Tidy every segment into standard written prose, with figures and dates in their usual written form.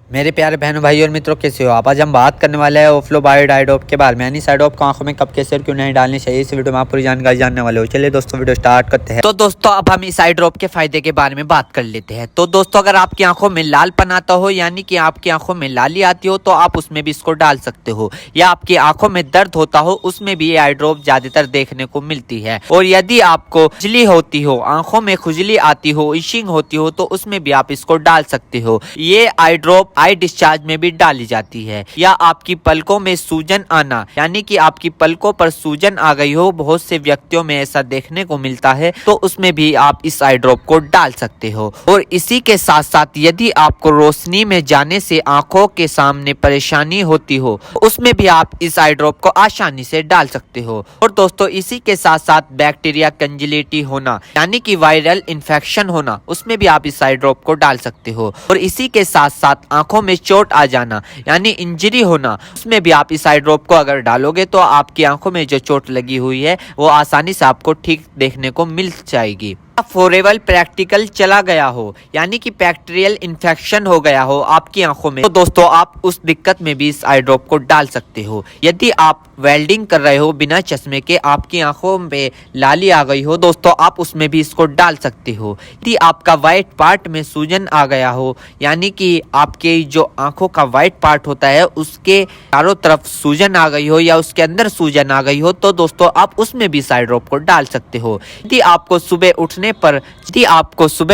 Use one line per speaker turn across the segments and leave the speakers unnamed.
मेरे प्यारे बहनों भाई और मित्रों, कैसे हो आप। आज हम बात करने वाले हैं ओफ्लो बायोड आई ड्रॉप के बारे में, यानी साइड ड्रॉप को आंखों में कब, कैसे और क्यों नहीं डालनी चाहिए। इस वीडियो में आप पूरी जानकारी जानने वाले हो। चलिए दोस्तों वीडियो स्टार्ट करते हैं। तो दोस्तों अब हम इस आई ड्रॉप के फायदे के बारे में बात कर लेते हैं। तो दोस्तों अगर आपकी आंखों में लालपन आता हो, यानी कि आपकी आंखों में लाली आती हो, तो आप उसमें भी इसको डाल सकते हो। या आपकी आंखों में दर्द होता हो, उसमें भी ये आई ड्रॉप ज्यादातर देखने को मिलती है। और यदि आपको खुजली होती हो, आंखों में खुजली आती हो, इशिंग होती हो, तो उसमें भी आप इसको डाल सकते हो। ये आई ड्रॉप आई डिस्चार्ज में भी डाली जाती है। या आपकी पलकों में सूजन आना, यानी कि आपकी पलकों पर सूजन आ गई हो, बहुत से व्यक्तियों में ऐसा देखने को मिलता है, तो उसमें भी आप इस आई ड्रॉप को डाल सकते हो। और इसी के साथ साथ यदि आपको रोशनी में जाने से आंखों के सामने परेशानी होती हो, उसमें भी आप इस आई ड्रॉप को आसानी से डाल सकते हो। और दोस्तों इसी के साथ साथ बैक्टीरिया कंजिलिटी होना, यानी कि वायरल इन्फेक्शन होना, उसमें भी आप इस आई ड्रॉप को डाल सकते हो। और इसी के साथ साथ आंखों में चोट आ जाना, यानी इंजरी होना, उसमें भी आप इस आई ड्रॉप को अगर डालोगे तो आपकी आंखों में जो चोट लगी हुई है वो आसानी से आपको ठीक देखने को मिल जाएगी। फोरेबल प्रैक्टिकल चला गया हो, यानी कि बैक्टीरियल इन्फेक्शन हो गया हो आपकी आंखों में, तो दोस्तों आप उस दिक्कत में भी इस आई ड्रॉप को डाल सकते हो। यदि आप वेल्डिंग कर रहे हो बिना चश्मे के, आपकी आंखों में लाली आ गई हो, दोस्तों आप उसमें भी इसको डाल सकते हो। यदि आपका व्हाइट पार्ट में सूजन आ गया हो, यानी कि आपके जो आंखों का व्हाइट पार्ट होता है उसके चारों तरफ सूजन आ गई हो या उसके अंदर सूजन आ गई हो, तो दोस्तों आप उसमें भी इस आई ड्रॉप को डाल सकते हो। यदि आपको सुबह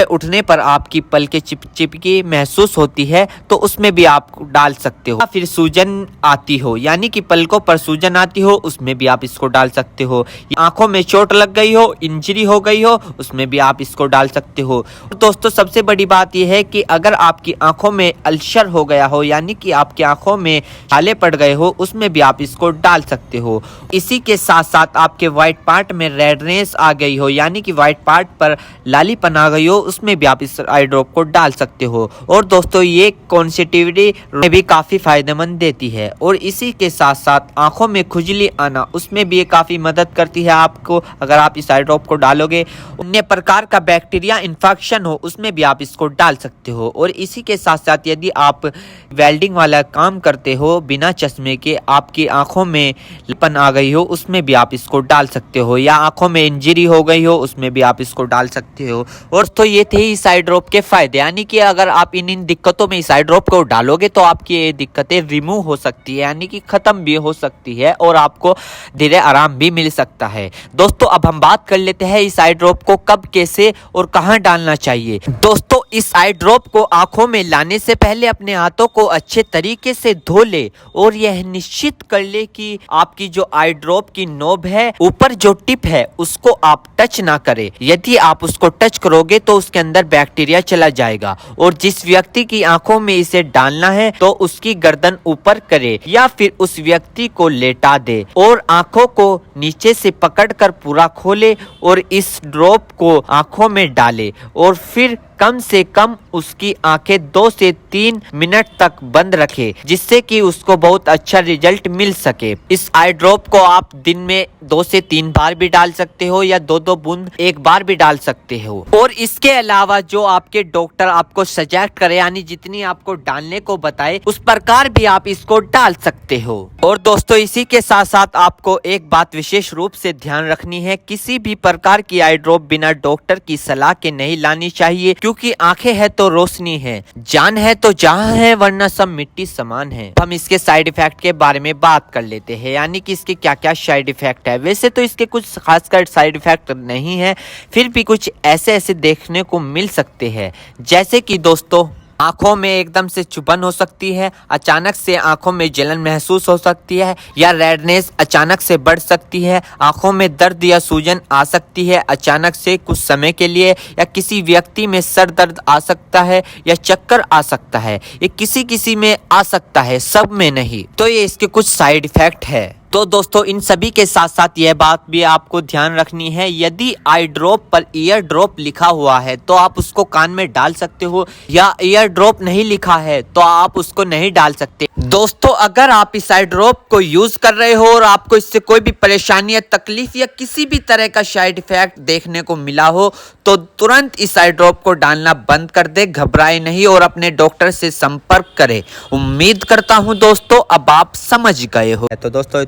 उठने पर आपकी पलकें चिपचिपकी महसूस होती है, तो उसमें भी आप डाल सकते हो। फिर सूजन आती हो, यानी कि पलकों पर सूजन आती हो, उसमें भी आप इसको डाल सकते हो। आंखों में चोट लग गई हो, इंजरी हो गई हो, उसमें भी आप इसको डाल सकते हो। और दोस्तों सबसे बड़ी बात यह है कि अगर आपकी आंखों में अल्सर हो गया हो, यानी कि आपकी आंखों में छाले पड़ गए हो, उसमें भी आप इसको डाल सकते हो। इसी के साथ साथ आपके व्हाइट पार्ट में रेडनेस आ गई हो, यानी कि व्हाइट पार्ट पर लालीपन आ गई हो, उसमें भी आप इस आई ड्रॉप को डाल सकते हो। और दोस्तों ये कॉन्सेटिविटी में भी काफी फायदेमंद देती है। और इसी के साथ साथ आंखों में खुजली आना, उसमें भी ये काफी मदद करती है आपको। अगर आप इस आई ड्रॉप को डालोगे, अन्य प्रकार का बैक्टीरिया इन्फेक्शन हो, उसमें भी आप इसको डाल सकते हो। और इसी के साथ साथ यदि आप वेल्डिंग वाला काम करते हो बिना चश्मे के, आपकी आंखों में लालीपन आ गई हो, उसमें भी आप इसको डाल सकते हो। या आंखों में इंजरी हो गई हो, उसमें भी आप इसको डाल सकते हो। और तो ये थे इस आई ड्रॉप के फायदे, यानी कि अगर आप इन दिक्कतों में इस आई ड्रॉप को डालोगे तो आपकी ये दिक्कतें रिमूव हो सकती है, यानी कि खत्म भी हो सकती है और आपको धीरे आराम भी मिल सकता है। दोस्तों अब हम बात कर लेते हैं इस आई ड्रॉप को कब, कैसे और कहां डालना चाहिए। दोस्तों इस आई ड्रॉप को आंखों में लाने से पहले अपने हाथों को अच्छे तरीके से धो ले और यह निश्चित कर ले कि आपकी जो आई ड्रॉप की नोब है, ऊपर जो टिप है, उसको आप टच ना करें। यदि आप उसको टच करोगे तो उसके अंदर बैक्टीरिया चला जाएगा। और जिस व्यक्ति की आंखों में इसे डालना है तो उसकी गर्दन ऊपर करे या फिर उस व्यक्ति को लेटा दे और आंखों को नीचे से पकड़कर पूरा खोले और इस ड्रॉप को आंखों में डाले। और फिर कम से कम उसकी आंखें 2 से 3 मिनट तक बंद रखे, जिससे कि उसको बहुत अच्छा रिजल्ट मिल सके। इस आई ड्रॉप को आप दिन में 2 से 3 बार भी डाल सकते हो या 2-2 बूंद एक बार भी डाल सकते हो। और इसके अलावा जो आपके डॉक्टर आपको सजेस्ट करे, यानी जितनी आपको डालने को बताए, उस प्रकार भी आप इसको डाल सकते हो। और दोस्तों इसी के साथ साथ आपको एक बात विशेष रूप से ध्यान रखनी है, किसी भी प्रकार की आई ड्रॉप बिना डॉक्टर की सलाह के नहीं लानी चाहिए, क्योंकि आंखें है तो रोशनी है, जान है तो जहां है, वरना सब मिट्टी समान है। हम इसके साइड इफेक्ट के बारे में बात कर लेते हैं, यानी कि इसके क्या क्या साइड इफेक्ट है। वैसे तो इसके कुछ खासकर साइड इफेक्ट नहीं है, फिर भी कुछ ऐसे ऐसे देखने को मिल सकते हैं, जैसे कि दोस्तों आंखों में एकदम से चुभन हो सकती है, अचानक से आंखों में जलन महसूस हो सकती है, या रेडनेस अचानक से बढ़ सकती है, आंखों में दर्द या सूजन आ सकती है अचानक से कुछ समय के लिए, या किसी व्यक्ति में सर दर्द आ सकता है या चक्कर आ सकता है। ये किसी किसी में आ सकता है, सब में नहीं। तो ये इसके कुछ साइड इफेक्ट है। तो दोस्तों इन सभी के साथ साथ यह बात भी आपको ध्यान रखनी है, यदि आई ड्रॉप पर ईयर ड्रॉप लिखा हुआ है तो आप उसको कान में डाल सकते हो, या ईयर ड्रॉप नहीं लिखा है तो आप उसको नहीं डाल सकते। दोस्तों अगर आप इस आई ड्रॉप को यूज कर रहे हो और आपको इससे कोई भी परेशानी या तकलीफ या किसी भी तरह का साइड इफेक्ट देखने को मिला हो तो तुरंत इस आई ड्रॉप को डालना बंद कर दे, घबराए नहीं और अपने डॉक्टर से संपर्क करें। उम्मीद करता हूं दोस्तों अब आप समझ गए हो। तो दोस्तों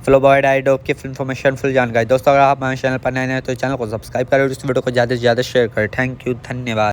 फ्लोबॉयड आई ड्रॉप की इन्फॉर्मेशन फुल जानकारी। दोस्तों अगर आप हमारे चैनल पर नए हैं तो चैनल को सब्सक्राइब करें और इस वीडियो को ज़्यादा से ज़्यादा शेयर करें। थैंक यू, धन्यवाद।